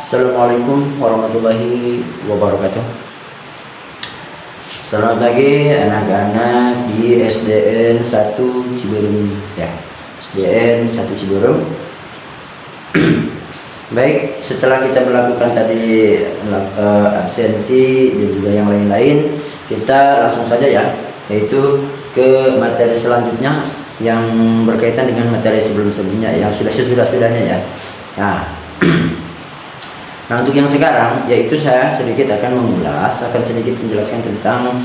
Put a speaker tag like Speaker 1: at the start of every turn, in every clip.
Speaker 1: Assalamualaikum warahmatullahi wabarakatuh. Selamat pagi anak-anak di SDN 1 Ciberem ya. SDN 1 Ciberem. Baik, setelah kita melakukan tadi absensi dan juga yang lain-lain, kita langsung saja ya, yaitu ke materi selanjutnya yang berkaitan dengan materi sebelum-sebelumnya yang sudah-sudahnya ya. Nah, untuk yang sekarang, yaitu saya sedikit akan sedikit menjelaskan tentang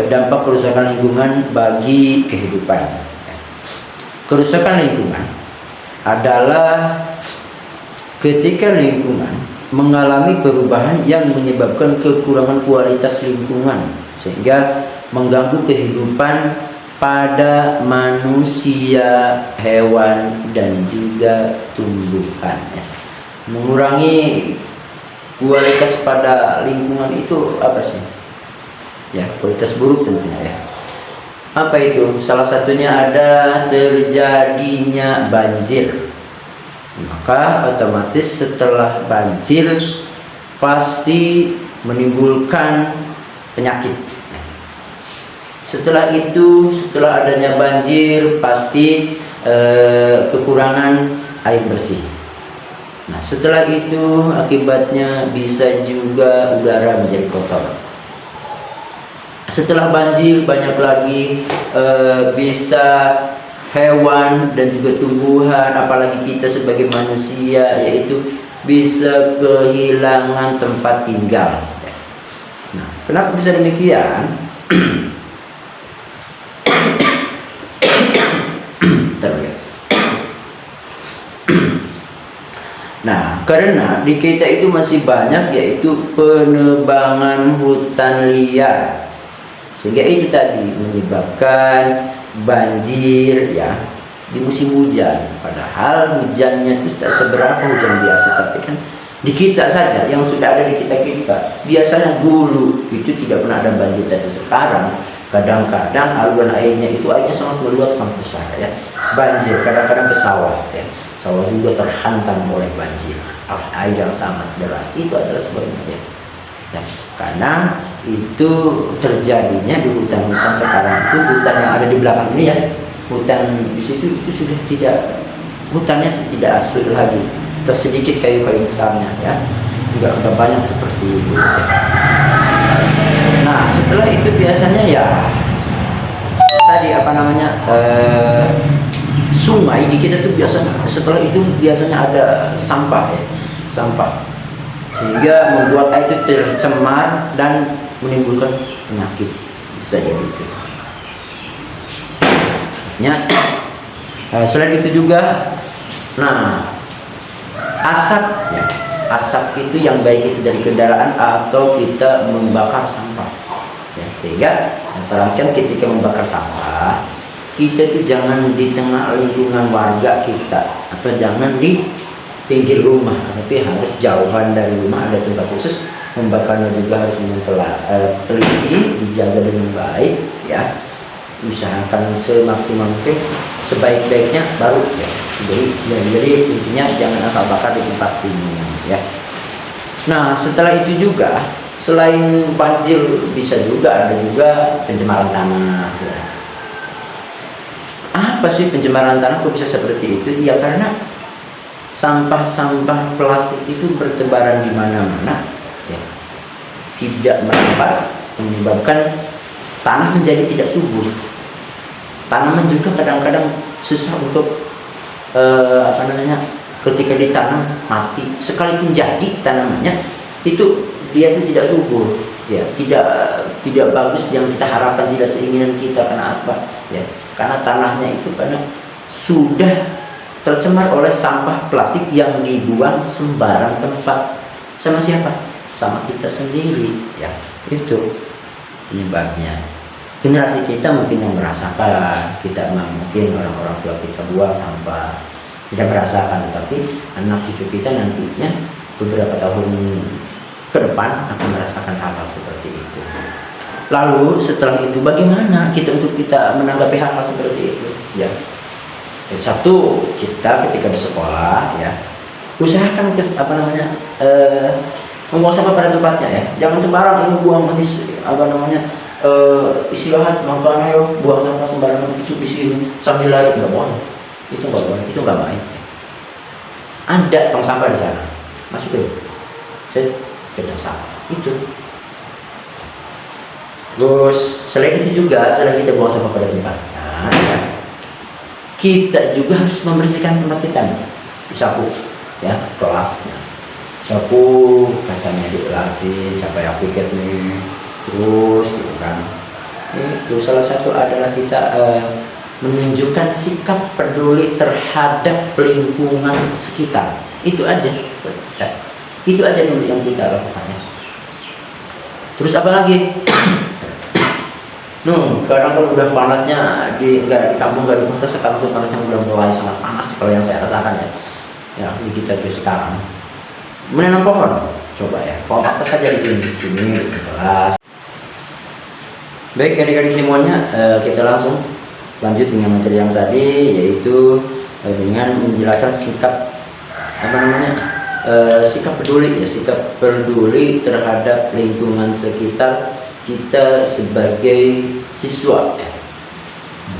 Speaker 1: dampak kerusakan lingkungan bagi kehidupan. Kerusakan lingkungan adalah ketika lingkungan mengalami perubahan yang menyebabkan kekurangan kualitas lingkungan sehingga mengganggu kehidupan pada manusia, hewan, dan juga tumbuhan. Mengurangi kualitas pada lingkungan itu apa sih? Ya, kualitas buruk tentunya ya. Apa itu? Salah satunya ada terjadinya banjir. Maka otomatis setelah banjir pasti menimbulkan penyakit. Setelah adanya banjir pasti kekurangan air bersih. Nah, setelah itu akibatnya bisa juga udara menjadi kotor. Setelah banjir banyak lagi bisa hewan dan juga tumbuhan, apalagi kita sebagai manusia, yaitu bisa kehilangan tempat tinggal. Nah, kenapa bisa demikian? Nah, karena di kita itu masih banyak yaitu penebangan hutan liar, sehingga itu tadi menyebabkan banjir ya di musim hujan. Padahal hujannya itu tak seberapa hujan biasa, tapi kan di kita saja yang sudah ada di kita biasanya dulu itu tidak pernah ada banjir, tapi sekarang kadang-kadang aluan airnya itu airnya sangat meluap sangat besar ya. Banjir kadang-kadang ke sawah ya. Sawah juga terhantam oleh banjir, air yang sangat deras. Itu adalah sebabnya ya. Karena itu terjadinya di hutan-hutan sekarang itu, hutan yang ada di belakang ini ya, hutan di situ itu sudah tidak, hutannya tidak asli lagi, atau sedikit kayu-kayu besarnya ya, enggak banyak seperti itu ya. Nah, setelah itu biasanya ya tadi sungai di kita tuh biasanya setelah itu biasanya ada sampah ya, sampah, sehingga membuat air itu tercemar dan menimbulkan penyakit, bisa jadi itu. Ya. Selain itu juga, nah asap ya, asap itu yang baik itu dari kendaraan atau kita membakar sampah ya, sehingga saya sarankan ketika membakar sampah kita tuh jangan di tengah lingkungan warga kita, atau jangan di pinggir rumah, tapi harus jauhan dari rumah, ada tempat khusus. Membakarnya juga harus teliti, dijaga dengan baik ya, usahakan semaksimal mungkin, sebaik-baiknya baru ya. Jadi intinya jangan asal bakar di tempat umum ya. Nah, setelah itu juga selain banjir bisa juga ada juga pencemaran tanah ya. Apa sih pencemaran tanah kok bisa seperti itu? Ya karena sampah-sampah plastik itu bertebaran di mana-mana ya. Tidak merapat, menyebabkan tanah menjadi tidak subur. Tanaman juga kadang-kadang susah untuk ketika ditanam mati. Sekalipun jadi tanamannya itu dia itu tidak subur ya, tidak bagus yang kita harapkan, tidak seinginan kita. Karena apa ya? Karena tanahnya itu sudah tercemar oleh sampah plastik yang dibuang sembarang tempat. Sama siapa? Sama kita sendiri ya. Itu penyebabnya. Generasi kita mungkin yang merasakan, kita mungkin orang-orang tua kita buang sampah tidak merasakan, tapi anak cucu kita nantinya beberapa tahun ke depan akan merasakan hal-hal seperti itu. Lalu setelah itu bagaimana kita menanggapi hal-hal seperti itu ya? Satu, kita ketika di sekolah ya, usahakan membuang sampah pada tempatnya ya. Jangan sembarang ini buang habis istirahat makan ayo buang sampah sembarangan di sini sambil lari, nggak boleh. Itu nggak boleh, itu nggak baik. Ada tong sampah di sana, masukin, ke tong sampah itu. Terus selain itu juga, selain kita buang sampah pada tempatnya, ya, kita juga harus membersihkan tempat kita nih. Disapu, ya, kelasnya, sapu, kacanya dilapin sampai apiket nih, terus gitu kan. Itu salah satu adalah kita menunjukkan sikap peduli terhadap lingkungan sekitar. Itu aja dulu yang kita lakukan ya. Terus apa lagi? Kadang kan udah panasnya nggak di kampung, nggak di kota, sekarang tuh panasnya udah mulai sangat panas kalau yang saya rasakan ya. Ya di kita tuh sekarang menanam pohon, coba ya, pohon apa saja di sini kelas. Baik adik-adik semuanya, kita langsung lanjut dengan materi yang tadi, yaitu dengan menjelaskan sikap sikap peduli terhadap lingkungan sekitar kita sebagai siswa ya.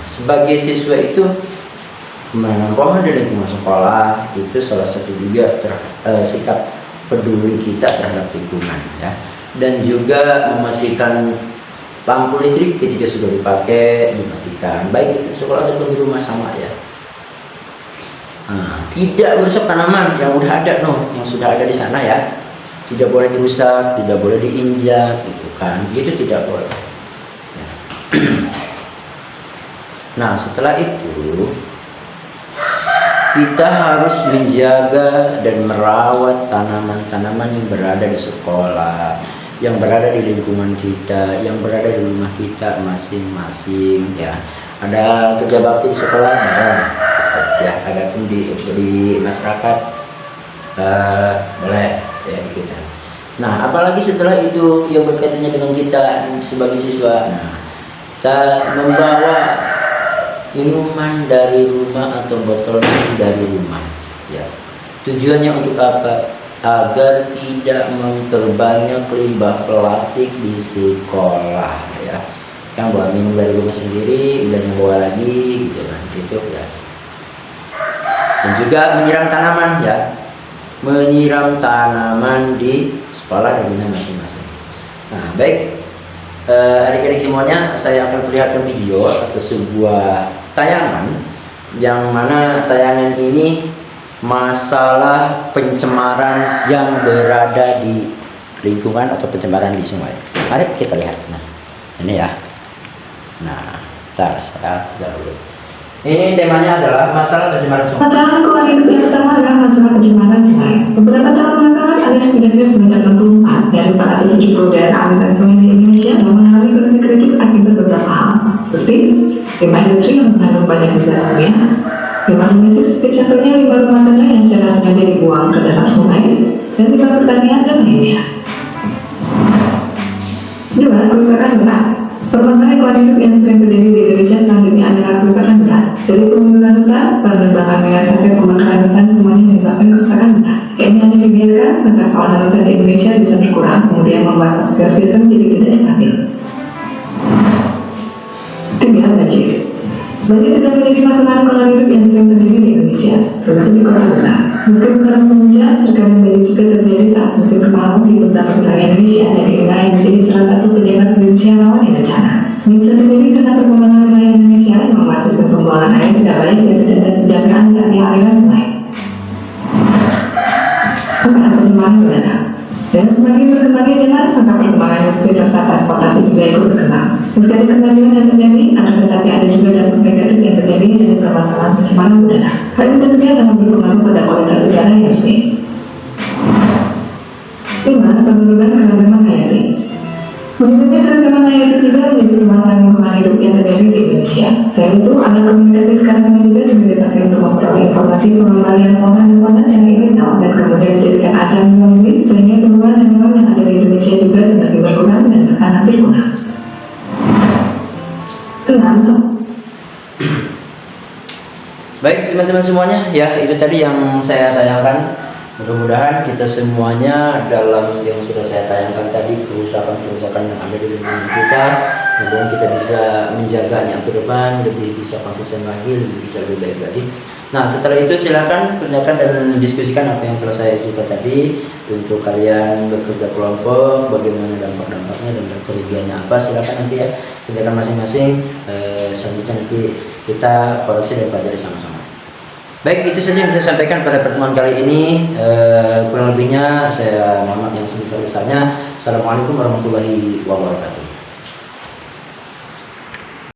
Speaker 1: Sebagai siswa itu menanam pohon di lingkungan sekolah itu salah satu juga sikap peduli kita terhadap lingkungan ya. Dan juga mematikan lampu listrik ketika sudah dipakai, dimatikan, baik itu sekolah ataupun di rumah sama ya. Tidak merusak tanaman yang udah ada yang sudah ada di sana ya. Tidak boleh dirusak, tidak boleh diinjak, gitu kan? Itu tidak boleh. Ya. Nah, setelah itu kita harus menjaga dan merawat tanaman-tanaman yang berada di sekolah, yang berada di lingkungan kita, yang berada di rumah kita masing-masing. Ya, ada kerja bakti di sekolah, ya, ada pun di masyarakat, boleh. Ya, gitu. Nah, apalagi setelah itu yang berkaitannya dengan kita sebagai siswa, kita membawa minuman dari rumah atau botol minum dari rumah. Ya, tujuannya untuk apa? Agar tidak memperbanyak limbah plastik di sekolah. Ya, kan bawa minum dari rumah sendiri, udah bawa lagi, gitu kan? Gitu ya. Dan juga menyiram tanaman ya. Menyiram tanaman di sekolah dan rumah masing-masing. Nah, baik adik-adik semuanya, saya akan perlihatkan video atau sebuah tayangan yang mana tayangan ini masalah pencemaran yang berada di lingkungan atau pencemaran di sungai. Mari kita lihat. Nah, ini ya. Nah, saya dahulu. Ini temanya adalah masalah pencemaran sungai.
Speaker 2: Masalah lingkungan hidup yang pertama adalah masalah pencemaran sungai. Beberapa tahun belakangan ada setidaknya sebanyak 64 dari 470 daerah aliran sungai di Indonesia yang mengalami kondisi kritis akibat beberapa hal, seperti limbah industri yang mengandung banyak zat kimia, limbah domestik seperti contohnya limbah rumah tangga yang secara sengaja dibuang ke dalam sungai, dan limbah pertanian dan lainnya. 2. Kerusakan berat. Permasalahan lingkungan hidup yang sering terjadi di Indonesia selanjutnya adalah kerusakan hutan. Dari pemungutan hutan, penebangan wilayah sampai pembakaran hutan semuanya menyebabkan kerusakan hutan. Jika ini hanya dibiarkan, maka kawasan hutan di Indonesia bisa berkurang, kemudian membuat ekosistem jadi tidak stabil. 3. Banjir. Banjir sudah menjadi masalah lingkungan hidup yang sering terjadi di Indonesia, termasuk di kota besar. Meski bukan langsung hujan, terkadang banjir juga terjadi saat musim kemarau di beberapa wilayah Indonesia dan di wilayah yang menjadi salah satu penyebab Indonesia rawan bencana. Ini bisa terjadi karena perkembangan wilayah Indonesia yang membuat sistem pembuangan air tidak baik dan tidak ada penjagaan dari aliran sungai. 4. Pencemaran udara. Dan semakin berkembangnya zaman, maka perkembangan industri serta transportasi juga ikut berkembang. Meski ada kemajuan yang terjadi, akan tetapi ada juga dampak negatif yang terjadi dari permasalahan pencemaran udara. Hal ini tentunya sangat berpengaruh pada kualitas udara yang bersih. 5. Penurunan keragaman hayati. Menurutnya keragaman hayati juga menjadi permasalahan lingkungan hidup yang terjadi di Indonesia. Selain itu, alat komunikasi sekarang ini juga sering dipakai untuk memperoleh informasi pengembalian fauna dan fauna secara ilegal dan kemudian menjadikan ajang jual beli, sehingga tumbuhan dan hewan yang ada di Indonesia juga semakin berkurang dan bahkan hampir punah. 6.
Speaker 1: Baik teman-teman semuanya, ya itu tadi yang saya tayangkan Mudah-mudahan kita semuanya dalam yang sudah saya tayangkan tadi, kerusakan-kerusakan yang ada di lingkungan kita, mudah-mudahan kita bisa menjaganya ke depan, lebih bisa konsisten lagi, lebih bisa lebih baik lagi. Nah, setelah itu silakan kerjakan dan diskusikan apa yang telah saya cerita tadi. Untuk kalian bekerja kelompok, bagaimana dampak-dampaknya dan kerugiannya apa, silakan nanti ya kerjakan masing-masing. Selanjutnya nanti kita koreksi dan pelajari sama-sama. Baik, itu saja yang bisa saya sampaikan pada pertemuan kali ini. Kurang lebihnya saya mohon maaf yang sebesar-besarnya. Assalamualaikum warahmatullahi wabarakatuh.